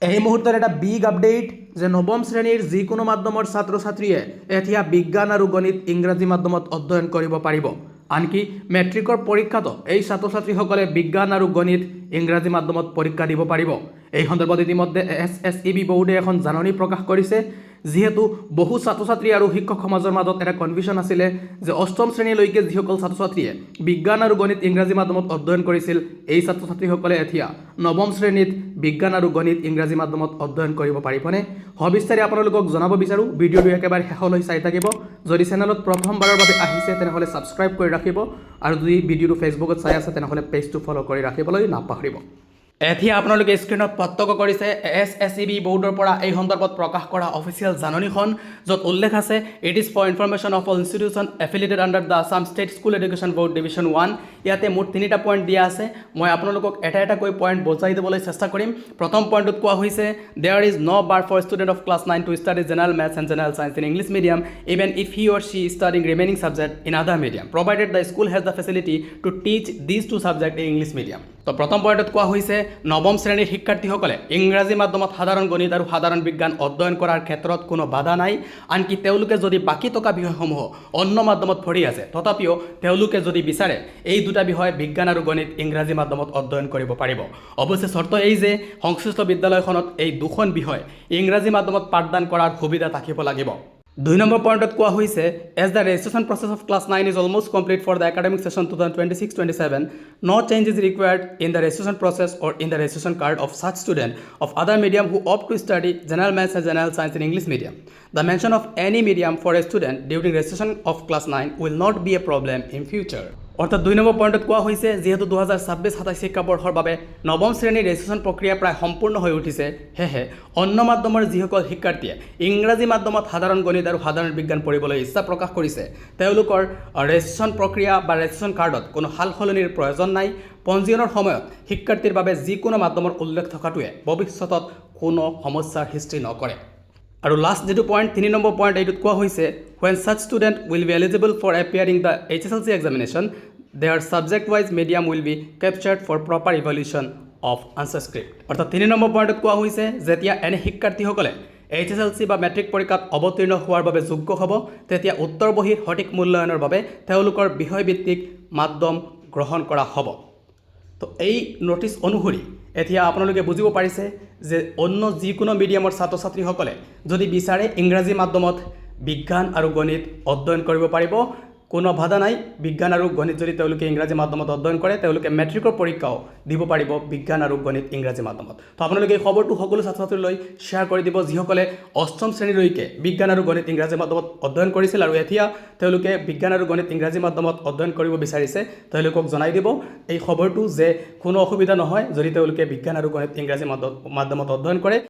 এই মুহূৰ্তত এটা বিগ আপডেট যে নৱম শ্ৰেণীৰ যিকোনো মাধ্যমৰ ছাত্ৰ ছাত্ৰীয়ে এতিয়া বিজ্ঞান আৰু গণিত ইংৰাজী মাধ্যমত অধ্যয়ন কৰিব পাৰিব। আনকি মেট্ৰিকৰ পৰীক্ষাতো এই ছাত্ৰ ছাত্ৰীসকলে বিজ্ঞান আৰু গণিত ইংৰাজী মাধ্যমত পৰীক্ষা দিব পাৰিব। এই সন্দৰ্ভত ইতিমধ্যে SSEB বোৰ্ডে এখন জাননী প্ৰকাশ কৰিছে। যিহেতু বহু ছাত্ৰ ছাত্ৰী আৰু শিক্ষক সমাজৰ মাজত এটা কনফিউজন আছিলে যে অষ্টম শ্ৰেণীলৈকে যিসকল ছাত্ৰ ছাত্ৰীয়ে বিজ্ঞান আৰু গণিত ইংৰাজী মাধ্যমত অধ্যয়ন কৰিছিল, এই ছাত্ৰ ছাত্ৰীসকলে এতিয়া নৱম শ্ৰেণীত বিজ্ঞান আৰু গণিত ইংৰাজী মাধ্যমত অধ্যয়ন কৰিব পাৰিবনে? সবিস্তাৰে আপোনালোকক জনাব বিচাৰোঁ। ভিডিঅ'টো একেবাৰে শেষলৈ চাই থাকিব। যদি চেনেলত প্ৰথমবাৰৰ বাবে আহিছে তেনেহ'লে ছাবস্ক্ৰাইব কৰি ৰাখিব, আৰু যদি ভিডিঅ'টো ফেচবুকত চাই আছে তেনেহ'লে পেজটো ফ'ল' কৰি ৰাখিবলৈ নাপাহৰিব। এতিয়া আপোনালোকে স্ক্ৰীনত প্ৰত্যক্ষ কৰিছে SSEB বোৰ্ডৰ পৰা এই সন্দৰ্ভত প্ৰকাশ কৰা অফিচিয়েল জাননীখন, য'ত উল্লেখ আছে it is for information of all institution affiliated under the Assam state school education board division 1। ইয়াতে মুঠ 3টা পইণ্ট দিয়া আছে। মই আপোনালোকক এটা এটাকৈ পইণ্ট বুজাই দিবলৈ চেষ্টা কৰিম। প্ৰথম পইণ্টত কোৱা হৈছে there is no' bar for student of class 9 to study general maths and general science in English medium even if he or she studying remaining subject in other medium provided the school has the facility to teach these two subject in English medium. তো প্ৰথম পইণ্টত কোৱা হৈছে নৱম শ্ৰেণীৰ শিক্ষাৰ্থীসকলে ইংৰাজী মাধ্যমত সাধাৰণ গণিত আৰু সাধাৰণ বিজ্ঞান অধ্যয়ন কৰাৰ ক্ষেত্ৰত কোনো বাধা নাই। আনকি তেওঁলোকে যদি বাকী থকা বিষয়সমূহ অন্য মাধ্যমত পঢ়ি আছে, তথাপিও তেওঁলোকে যদি বিচাৰে এই দুটা বিষয় বিজ্ঞান আৰু গণিত ইংৰাজী মাধ্যমত অধ্যয়ন কৰিব পাৰিব। অৱশ্যে চৰ্ত এই যে সংশ্লিষ্ট বিদ্যালয়খনত এই দুখন বিষয় ইংৰাজী মাধ্যমত পাঠদান কৰাৰ সুবিধা থাকিব লাগিব। 2 নম্বৰ পইণ্টত কোৱা হৈছে as the registration process of class 9 is almost complete for the academic session 2026-27 no change is required in the registration process or in the registration card of such student of other medium who opt to study general maths and general science in English medium. The mention of any medium for a student during registration of class 9 will not be a problem in future. অৰ্থাৎ 2 number পইণ্টত কোৱা হৈছে যিহেতু 2026-27 শিক্ষাবৰ্ষৰ বাবে নৱম শ্ৰেণীৰ registration প্ৰক্ৰিয়া প্ৰায় সম্পূৰ্ণ হৈ উঠিছে, সেয়েহে অন্য মাধ্যমৰ যিসকল শিক্ষাৰ্থীয়ে ইংৰাজী মাধ্যমত সাধাৰণ গণিত আৰু সাধাৰণ বিজ্ঞান পঢ়িবলৈ ইচ্ছা প্ৰকাশ কৰিছে, তেওঁলোকৰ ৰেজিষ্ট্ৰেশ্যন প্ৰক্ৰিয়া বা ৰেজিষ্ট্ৰেশ্যন কাৰ্ডত কোনো সাল সলনিৰ প্ৰয়োজন নাই। পঞ্জীয়নৰ সময়ত শিক্ষাৰ্থীৰ বাবে যিকোনো মাধ্যমৰ উল্লেখ থকাটোৱে ভৱিষ্যতত কোনো সমস্যাৰ সৃষ্টি নকৰে। আৰু লাষ্ট যেটো পইণ্ট 3 নম্বৰ পইণ্ট এইটোত কোৱা হৈছে when such student will be eligible for appearing the HSLC examination their subject wise medium will be captured for proper evaluation of answer script। অৰ্থাৎ 3 নম্বৰ পইণ্টত কোৱা হৈছে যেতিয়া এনে শিক্ষাৰ্থীসকলে HSLC বা মেট্ৰিক পৰীক্ষাত অৱতীৰ্ণ হোৱাৰ বাবে যোগ্য হ'ব, তেতিয়া উত্তৰ বহীৰ সঠিক মূল্যায়নৰ বাবে তেওঁলোকৰ বিষয়ভিত্তিক মাধ্যম গ্ৰহণ কৰা হ'ব। তো এই নোটিছ অনুসৰি এতিয়া আপোনালোকে বুজিব পাৰিছে যে অন্য যিকোনো মিডিয়ামৰ ছাত্ৰ ছাত্ৰীসকলে যদি বিচাৰে ইংৰাজী মাধ্যমত বিজ্ঞান আৰু গণিত অধ্যয়ন কৰিব পাৰিব, কোনো বাধা নাই। বিজ্ঞান আৰু গণিত যদি তেওঁলোকে ইংৰাজী মাধ্যমত অধ্যয়ন কৰে, তেওঁলোকে মেট্ৰিকৰ পৰীক্ষাও দিব পাৰিব বিজ্ঞান আৰু গণিত ইংৰাজী মাধ্যমত। তো আপোনালোকে এই খবৰটো সকলো ছাত্ৰ ছাত্ৰীলৈ শ্বেয়াৰ কৰি দিব যিসকলে অষ্টম শ্ৰেণীলৈকে বিজ্ঞান আৰু গণিত ইংৰাজী মাধ্যমত অধ্যয়ন কৰিছিল আৰু এতিয়া তেওঁলোকে বিজ্ঞান আৰু গণিত ইংৰাজী মাধ্যমত অধ্যয়ন কৰিব বিচাৰিছে, তেওঁলোকক জনাই দিব এই খবৰটো যে কোনো অসুবিধা নহয় যদি তেওঁলোকে বিজ্ঞান আৰু গণিত ইংৰাজী মাধ্যমত অধ্যয়ন কৰে।